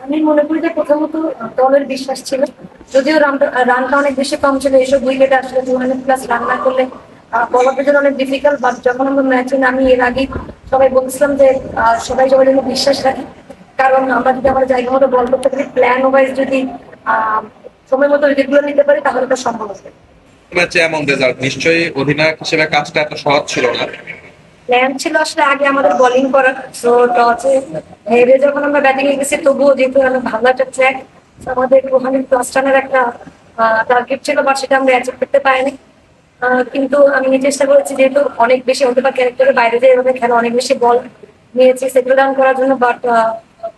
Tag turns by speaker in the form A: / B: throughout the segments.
A: আমি মনে করি যে প্রথমত দলের বিশ্বাস ছিল। যদিও রানটা অনেক বেশি কম ছিল, এসব উইকেটে আসলে 200+ রান না করলে বলারদের জন্য অনেক ডিফিকাল্ট। বাট যখন আমরা ম্যাচে নামি এর আগে সবাই বলছিলাম যে সবাই সবার জন্য বিশ্বাস রাখি, কারণ আমরা যদি আমার জায়গা মতো বল করতে পারি, প্ল্যান ওয়াইজ যদি আহ সময় মতো উইকেটগুলো নিতে পারি তাহলে তো সম্ভব হবে।
B: ম্যাচে এমন রেজাল্ট, নিশ্চয়ই অধিনায়ক হিসেবে কাজটা এত সহজ ছিল না।
A: প্ল্যান ছিল আসলে আগে আমাদের বোলিং করার, তো টসে হেরে যখন আমরা ব্যাটিং এ গেছি, তবুও যেহেতু আমরা ভালো একটা ট্র্যাক, আমাদের 200+ রানের একটা টার্গেট ছিল, বা সেটা আমরা অ্যাচিভ করতে পারিনি। কিন্তু আমি চেষ্টা করেছি, যেহেতু অনেক বেশি হতে বা ক্যারেক্টারের বাইরে যে এভাবে খেলা, অনেক বেশি বল নিয়েছি সেটেল ডাউন করার জন্য। বাট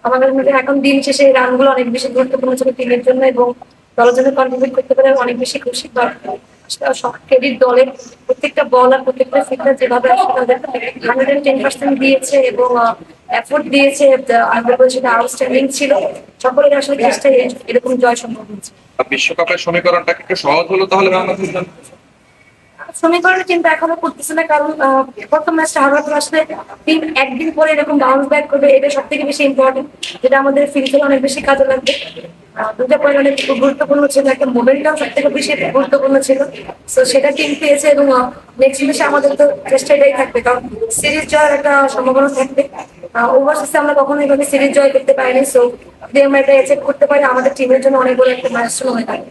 A: আমাদের মধ্যে এখন দিন শেষে এই রানগুলো অনেক বেশি গুরুত্বপূর্ণ ছিল টিমের জন্য, এবং দলের জন্য কন্ট্রিবিউট করতে পারে অনেক বেশি খুশি। বাট সব ক্রেডিট দলের, প্রত্যেকটা বল আর প্রত্যেকটা ফিল্ডার যেভাবে আসলে তাদের 110% দিয়েছে এবং এফোর্ট দিয়েছে, আমি বলবো সেটা আউটস্ট্যান্ডিং ছিল। সকলের আসলে চেষ্টায় এরকম জয় সম্ভব হয়েছে।
B: বিশ্বকাপের সমীকরণটা কি একটু সহজ হলো তাহলে বাংলাদেশের জন্য?
A: সমীকরণের চিন্তা এখনো করতেছে না, কারণ প্রথম ম্যাচটা হারার পর আসলে টিম একদিন পরে এরকম বাউন্স ব্যাক করবে, এটা সব থেকে বেশি ইম্পর্টেন্ট, যেটা আমাদের ফিল্ডে অনেক বেশি কাজে লাগবে। দুটা পয়েন্ট অনেক গুরুত্বপূর্ণ ছিল, একটা মোমেন্টাম সব থেকে বেশি গুরুত্বপূর্ণ ছিল। তো সেটা টিম পেয়েছে, এবং নেক্সট ম্যাচে আমাদের তো চেষ্টা এটাই থাকবে, কারণ সিরিজ জয়ের একটা সম্ভাবনা থাকবে। ওভারসিজে আমরা কখনো এভাবে সিরিজ জয় করতে পারিনি, সো যদি আমরা এটা অ্যাচিভ করতে পারি আমাদের টিমের জন্য অনেক বড় একটা মাইলস্টোন হয়ে থাকবে।